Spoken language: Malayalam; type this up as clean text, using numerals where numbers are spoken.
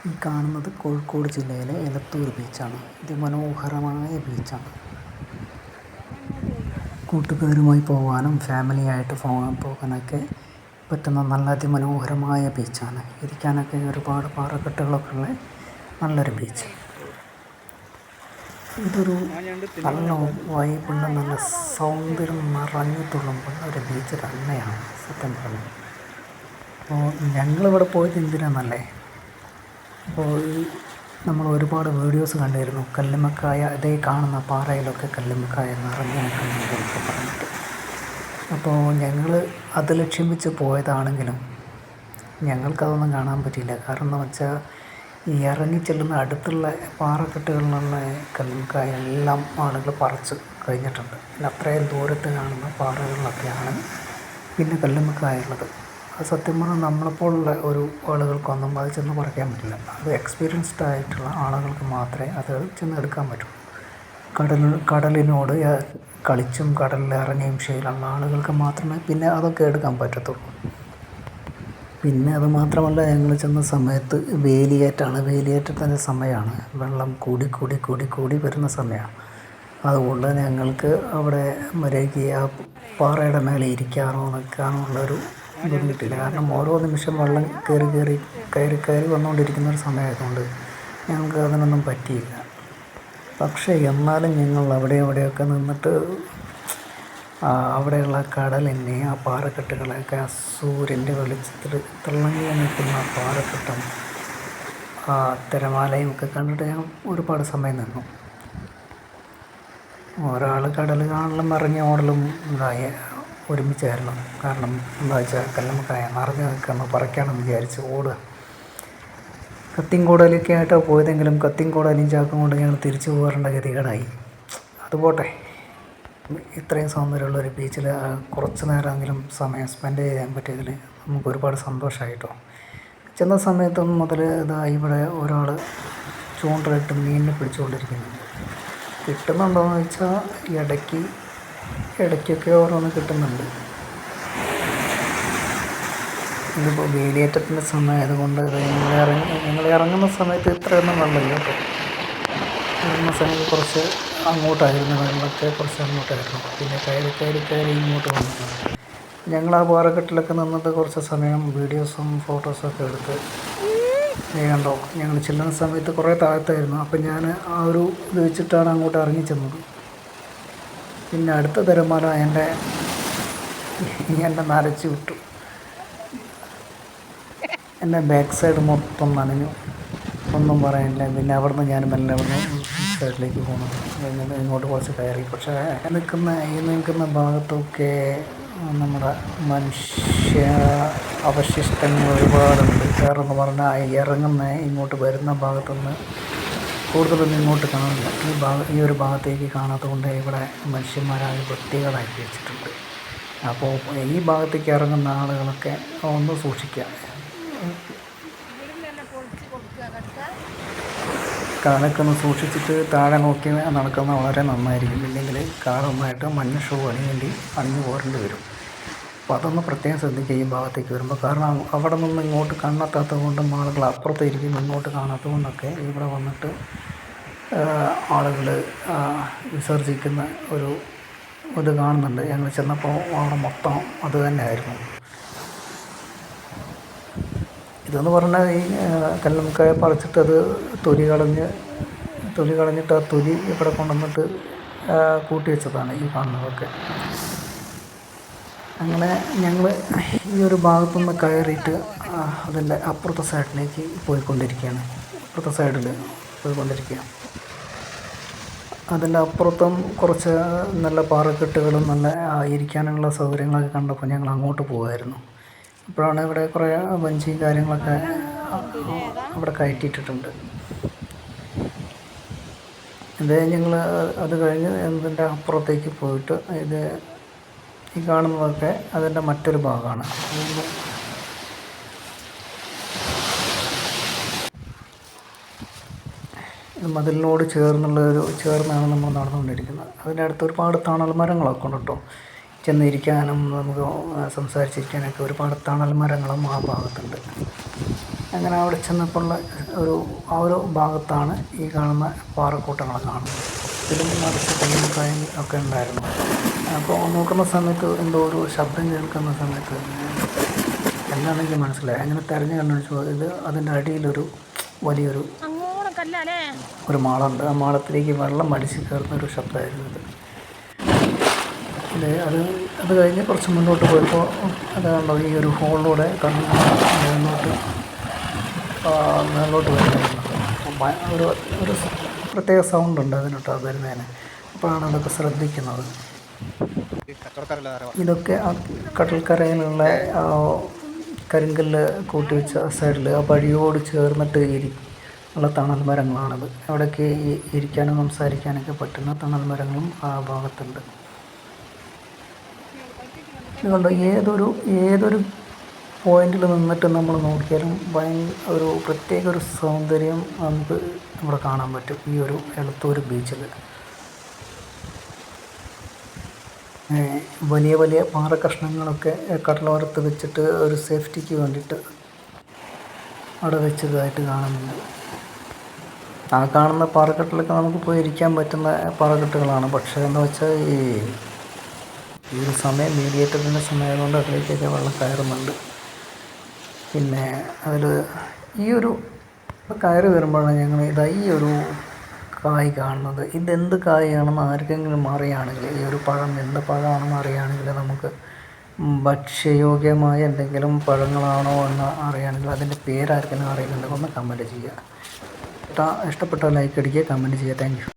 ഈ കാണുന്നത് കോഴിക്കോട് ജില്ലയിലെ എലത്തൂർ ബീച്ചാണ്. അതിമനോഹരമായ ബീച്ചാണ്. കൂട്ടുകാരുമായി പോകാനും ഫാമിലിയായിട്ട് പോകാനൊക്കെ പറ്റുന്ന നല്ല അതിമനോഹരമായ ബീച്ചാണ്. ഇരിക്കാനൊക്കെ ഒരുപാട് പാറക്കെട്ടുകളൊക്കെ ഉള്ള നല്ലൊരു ബീച്ച്. ഇതൊരു നല്ല വൈബുള്ള നല്ല സൗന്ദര്യം നിറഞ്ഞു തുളുമ്പുന്ന ഒരു ബീച്ച് തന്നെയാണ് സത്യം പറഞ്ഞത്. അപ്പോൾ ഞങ്ങളിവിടെ പോയത് എന്തിനാണെന്നല്ലേ, അപ്പോൾ നമ്മൾ ഒരുപാട് വീഡിയോസ് കണ്ടിരുന്നു. കല്ലുമ്മക്കായ അതേ കാണുന്ന പാറയിലൊക്കെ കല്ലുമ്മക്കായ നിറഞ്ഞു നിൽക്കുന്നുണ്ടെന്നൊക്കെ പറഞ്ഞിട്ട്. അപ്പോൾ ഞങ്ങൾ അത് ലക്ഷ്യം വെച്ച് പോയതാണെങ്കിലും ഞങ്ങൾക്കതൊന്നും കാണാൻ പറ്റിയില്ല. കാരണം എന്ന് വെച്ചാൽ ഈ ഇറങ്ങിച്ചെല്ലുന്ന അടുത്തുള്ള പാറക്കെട്ടുകളിലുള്ള കല്ലുമ്മക്കായ എല്ലാം ആളുകൾ പറിച്ച് കഴിഞ്ഞിട്ടുണ്ട്. പിന്നെ അത്രയും ദൂരത്ത് കാണുന്ന പാറകളിലൊക്കെയാണ് പിന്നെ കല്ലുമ്മക്കായ ഉള്ളത്. അത് സത്യം പറഞ്ഞാൽ നമ്മളെപ്പോലുള്ള ഒരു ആളുകൾക്കൊന്നും അത് ചെന്ന് പറിക്കാൻ പറ്റില്ല. അത് എക്സ്പീരിയൻസ്ഡ് ആയിട്ടുള്ള ആളുകൾക്ക് മാത്രമേ അത് ചെന്ന് എടുക്കാൻ പറ്റൂ. കടലിനോട് കളിച്ചും കടലിൽ ഇറങ്ങിയും ശീലമുള്ള ആളുകൾക്ക് മാത്രമേ പിന്നെ അതൊക്കെ എടുക്കാൻ പറ്റത്തുള്ളൂ. പിന്നെ അത് മാത്രമല്ല, ഞങ്ങൾ ചെന്ന സമയത്ത് വേലിയേറ്റത്തിൻ്റെ സമയമാണ്. വെള്ളം കൂടി കൂടി കൂടി കൂടി വരുന്ന സമയമാണ്. അതുകൊണ്ട് ഞങ്ങൾക്ക് അവിടെ മര്യാദയ്ക്ക് ആ പാറയുടെ മേലെ ഇരിക്കാനോ നിൽക്കാനോ ഉള്ളൊരു ഇതൊന്നും കിട്ടില്ല. കാരണം ഓരോ നിമിഷം വെള്ളം കയറി വന്നുകൊണ്ടിരിക്കുന്ന ഒരു സമയമായതുകൊണ്ട് ഞങ്ങൾക്ക് അതിനൊന്നും പറ്റിയില്ല. പക്ഷേ എന്നാലും ഞങ്ങൾ അവിടെയൊക്കെ നിന്നിട്ട് അവിടെയുള്ള കടലിനെ, ആ പാറക്കെട്ടുകളൊക്കെ, ആ സൂര്യൻ്റെ വെളിച്ചത്തിൽ തിളങ്ങി നിൽക്കുന്ന പാറക്കെട്ടും ആ തിരമാലയും ഒക്കെ കണ്ടിട്ട് ഞാൻ ഒരുപാട് സമയം നിന്നു. ഒരാൾ കടൽ കാണലും ഇറങ്ങി ഓടലും ഒരുമിച്ചായിരുന്നു. കാരണം എന്താ വെച്ചാൽ കല്ലുമ്മക്കായ നിറഞ്ഞു നിൽക്കുന്ന പറിക്കാമെന്ന് വിചാരിച്ച് ഓടുക. കത്തിയും കോടാലിയൊക്കെ ആയിട്ടാണ് പോയതെങ്കിലും കത്തിയും കോടാലിയും ചാക്കും കൊണ്ട് ഞങ്ങൾ തിരിച്ചു പോകേണ്ട ഗതികേടായി. അതുപോട്ടെ, ഇത്രയും സൗന്ദര്യമുള്ളൊരു ബീച്ചിൽ കുറച്ച് നേരമെങ്കിലും സമയം സ്പെൻഡ് ചെയ്യാൻ പറ്റിയതിൽ നമുക്ക് ഒരുപാട് സന്തോഷമായിട്ടോ. ചെന്ന സമയത്തൊന്നും മുതൽ ഇവിടെ ഒരാൾ ചൂണ്ടയിട്ട് മീനിനെ പിടിച്ചുകൊണ്ടിരിക്കുന്നുണ്ട്. കിട്ടുന്നുണ്ടോയെന്ന് വെച്ചാൽ ഇടയ്ക്കൊക്കെ ഓരോന്ന് കിട്ടുന്നുണ്ട്. ഇതിപ്പോൾ വേലിയേറ്റത്തിൻ്റെ സമയമായതുകൊണ്ട് ഞങ്ങൾ ഇറങ്ങുന്ന സമയത്ത് ഇത്രയൊന്നും വെള്ളമില്ല കേട്ടോ. ഇറങ്ങുന്ന സമയത്ത് കുറച്ച് അങ്ങോട്ടായിരുന്നു, വെള്ളമൊക്കെ കുറച്ച് അങ്ങോട്ടായിരുന്നു. പിന്നെ കയറി ഇങ്ങോട്ട് വന്നിട്ടുണ്ട്. ഞങ്ങൾ ആ പാറക്കെട്ടിലൊക്കെ നിന്നിട്ട് കുറച്ച് സമയം വീഡിയോസും ഫോട്ടോസൊക്കെ എടുത്ത് കണ്ടോ. ഞങ്ങൾ ചെല്ലുന്ന സമയത്ത് കുറേ താഴത്തായിരുന്നു. അപ്പം ഞാൻ ആ ഒരു ഇത് വെച്ചിട്ടാണ് അങ്ങോട്ട് ഇറങ്ങി ചെന്നത്. പിന്നെ അടുത്ത തിരമാല എന്നെ നനച്ച് വിട്ടു. എൻ്റെ ബാക്ക് സൈഡ് മൊത്തം നനഞ്ഞു, ഒന്നും പറയാനില്ല. പിന്നെ അവിടുന്ന് ഞാൻ മെല്ലെ സൈഡിലേക്ക് പോകണം, ഇങ്ങോട്ട് കുറച്ച് കയറി. പക്ഷേ നിൽക്കുന്ന ഭാഗത്തൊക്കെ നമ്മുടെ മനുഷ്യ അവശിഷ്ടങ്ങൾ ഒരുപാടുണ്ട്. കാരണം എന്ന് പറഞ്ഞാൽ ഇങ്ങോട്ട് വരുന്ന ഭാഗത്തുനിന്ന് കൂടുതലൊന്നും ഇങ്ങോട്ട് കാണില്ല. ഈ ഒരു ഭാഗത്തേക്ക് കാണാത്തതുകൊണ്ട് ഇവിടെ മനുഷ്യന്മാരായ വൃത്തികളാക്കി വെച്ചിട്ടുണ്ട്. അപ്പോൾ ഈ ഭാഗത്തേക്ക് ഇറങ്ങുന്ന ആളുകളൊക്കെ ഒന്ന് സൂക്ഷിക്കുക. കാലൊക്കെ ഒന്ന് സൂക്ഷിച്ചിട്ട് താഴെ നോക്കി നടക്കുന്നത് വളരെ നന്നായിരിക്കും. ഇല്ലെങ്കിൽ കാലൊന്നായിട്ട് മഞ്ഞ ഷൂ അണിഞ്ഞു പോരേണ്ടി വരും. അപ്പോൾ അതൊന്ന് പ്രത്യേകം ശ്രദ്ധിക്കുക ഈ ഭാഗത്തേക്ക് വരുമ്പോൾ. കാരണം അവിടെ നിന്ന് ഇങ്ങോട്ട് കണ്ണെത്താത്തത് കൊണ്ടും ആളുകൾ അപ്പുറത്ത് ഇരിക്കും ഇങ്ങോട്ട് കാണാത്തത് കൊണ്ടൊക്കെ ഇവിടെ വന്നിട്ട് ആളുകൾ വിസർജിക്കുന്ന ഒരു ഇത് കാണുന്നുണ്ട്. ഞങ്ങൾ ചെന്നപ്പോൾ അവിടെ മൊത്തം അത് തന്നെയായിരുന്നു. ഇതെന്ന് പറഞ്ഞാൽ ഈ കല്ലുമ്മക്കായ പറിച്ചിട്ട് അത് തൊലി കളഞ്ഞിട്ട് ആ തൊലി ഇവിടെ കൊണ്ടുവന്നിട്ട് കൂട്ടി വെച്ചതാണ് ഈ കാണുന്നതൊക്കെ. അങ്ങനെ ഞങ്ങൾ ഈ ഒരു ഭാഗത്തുനിന്ന് കയറിയിട്ട് അതിൻ്റെ അപ്പുറത്തെ സൈഡിലേക്ക് പോയിക്കൊണ്ടിരിക്കുകയാണ്. അതിൻ്റെ അപ്പുറത്തും കുറച്ച് നല്ല പാറക്കെട്ടുകളും നല്ല ഇരിക്കാനുള്ള സൗകര്യങ്ങളൊക്കെ കണ്ടപ്പോൾ ഞങ്ങൾ അങ്ങോട്ട് പോകുമായിരുന്നു. അപ്പോഴാണ് ഇവിടെ കുറേ വഞ്ചി കാര്യങ്ങളൊക്കെ അവിടെ കയറ്റിയിട്ടിട്ടുണ്ട്. ഞങ്ങൾ അത് കഴിഞ്ഞ് ഇതിൻ്റെ അപ്പുറത്തേക്ക് പോയിട്ട് ഈ കാണുന്നതൊക്കെ അതിൻ്റെ മറ്റൊരു ഭാഗമാണ്. മതിലിനോട് ചേർന്നാണ് നമ്മൾ നടന്നുകൊണ്ടിരിക്കുന്നത്. അതിൻ്റെ അടുത്ത് ഒരുപാട് തണൽ മരങ്ങളൊക്കെ ഉണ്ട് കേട്ടോ. ചെന്നിരിക്കാനും നമുക്ക് സംസാരിച്ചിരിക്കാനൊക്കെ ഒരുപാട് തണൽ മരങ്ങളും ആ ഭാഗത്തുണ്ട്. അങ്ങനെ അവിടെ ചെന്നപ്പോൾ ആ ഒരു ഭാഗത്താണ് ഈ കാണുന്ന പാറക്കൂട്ടങ്ങൾ കാണുന്നത്. ഇതിലും നിറച്ച് തെങ്ങിൻകായ ഒക്കെ ഉണ്ടായിരുന്നു. അപ്പോൾ നോക്കുന്ന സമയത്ത് എന്തോ ഒരു ശബ്ദം കേൾക്കുന്ന സമയത്ത് എന്താണെനിക്ക് മനസ്സിലായി. അങ്ങനെ തെരഞ്ഞു കണ്ടുപിടിച്ചു. ഇത് അതിൻ്റെ അടിയിലൊരു വലിയൊരു മാളമുണ്ട്. ആ മാളത്തിലേക്ക് വെള്ളം അടിച്ച് കയറുന്ന ഒരു ശബ്ദമായിരുന്നു ഇത്. അത് കഴിഞ്ഞ് കുറച്ച് മുന്നോട്ട് പോയപ്പോൾ കണ്ടോ ഈ ഒരു ഹോളിലൂടെ മേലോട്ട് വരുന്നത് ഒരു പ്രത്യേക സൗണ്ടുണ്ട് അതിനോട്ട് വരുന്നതിന്. അപ്പോഴാണ് അതൊക്കെ ശ്രദ്ധിക്കുന്നത്. ഇതൊക്കെ ആ കടൽക്കരയിലുള്ള കരിങ്കല്ല് കൂട്ടി വെച്ച സൈഡിൽ ആ വഴിയോട് ചേർന്നിട്ട് ഉള്ള തണൽ മരങ്ങളാണത്. അവിടെയൊക്കെ ഇരിക്കാനും സംസാരിക്കാനൊക്കെ പറ്റുന്ന തണൽ മരങ്ങളും ആ ഭാഗത്തുണ്ട്. അതുകൊണ്ട് ഏതൊരു പോയിന്റിൽ നിന്നിട്ട് നമ്മൾ നോക്കിയാലും ഒരു പ്രത്യേക ഒരു സൗന്ദര്യം നമുക്ക് ഇവിടെ കാണാൻ പറ്റും ഈ ഒരു എളത്തൂർ ബീച്ചിൽ. വലിയ വലിയ പാറക്കഷ്ണങ്ങളൊക്കെ കടലോരത്ത് വെച്ചിട്ട് ഒരു സേഫ്റ്റിക്ക് വേണ്ടിയിട്ട് അവിടെ വെച്ചതായിട്ട് കാണുന്നുണ്ട്. ആ കാണുന്ന പാറക്കെട്ടിലൊക്കെ നമുക്ക് പോയി ഇരിക്കാൻ പറ്റുന്ന പാറക്കെട്ടുകളാണ്. പക്ഷേ എന്ന് വെച്ചാൽ ഈ ഒരു സമയം മീഡിയേറ്ററിൻ്റെ സമയമായതുകൊണ്ട് അതിലേക്കൊക്കെ വെള്ളം കയറുന്നുണ്ട്. പിന്നെ അതിൽ ഈ ഒരു കയറി വരുമ്പോഴാണ് ഞങ്ങൾ ഈ ഒരു കായ് കാണുന്നത്. ഇതെന്ത് കായാണെന്ന് ആർക്കെങ്കിലും അറിയുകയാണെങ്കിൽ, ഈ ഒരു പഴം എന്ത് പഴമാണെന്ന് അറിയുകയാണെങ്കിൽ, നമുക്ക് ഭക്ഷ്യയോഗ്യമായ എന്തെങ്കിലും പഴങ്ങളാണോ എന്ന് അറിയുകയാണെങ്കിൽ അതിൻ്റെ പേരാർക്കെങ്കിലും അറിയുന്നുണ്ടെങ്കിൽ ഒന്ന് കമൻറ്റ് ചെയ്യുക. ഇഷ്ടപ്പെട്ട ലൈക്ക് അടിക്കുക, കമൻറ്റ് ചെയ്യുക. Thank you.